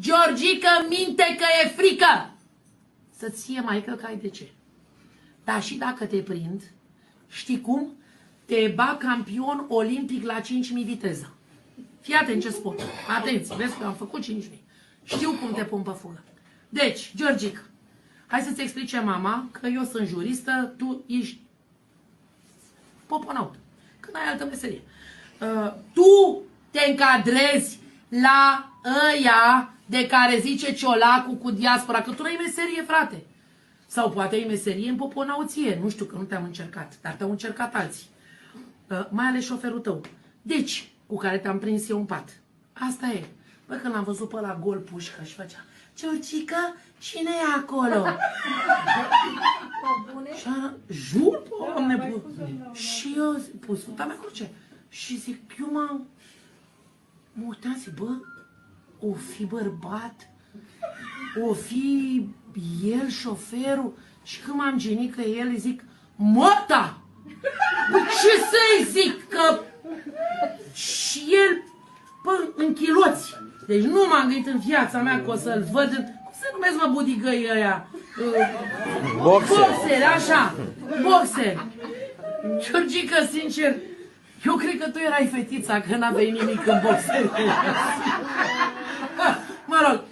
Georgică, minte că e frică! Să-ți fie maică că ai de ce. Dar și dacă te prind, știi cum? Te bag campion olimpic la 5.000 viteză. Fii atent ce spun. Atenție, vezi că am făcut 5.000. Știu cum te pun pe fugă. Deci, Georgică, hai să-ți explice mama că eu sunt juristă, tu ești poponaut. Când ai altă meserie. Tu te încadrezi la ăia de care zice Ciolacu cu diaspora, că tu n-ai meserie, frate. Sau poate ai meserie în poponauție. Nu știu, că nu te-am încercat, dar te-au încercat alții. Mai ales șoferul tău. Deci, cu care te-am prins eu în pat. Asta e. Bă, când l-am văzut pe la gol pușcă și făcea: Georgică, cine e acolo? Și jur, Doamne, și eu pus fruta mea cruce. Și zic, eu mă uitam, zic, bă, o fi bărbat, o fi el șoferul. Și când m-am genit că el, îi zic, măta! Ce să-i zic, că și el, bă, în chiloți. Deci nu m-am gândit în viața mea că o să-l văd în... Cum se numesc, mă, budigăii ăia? Boxeri, așa. Boxeri. Georgică, sincer, eu cred că tu erai fetița, că n-aveai nimic în boxeri. Mă rog,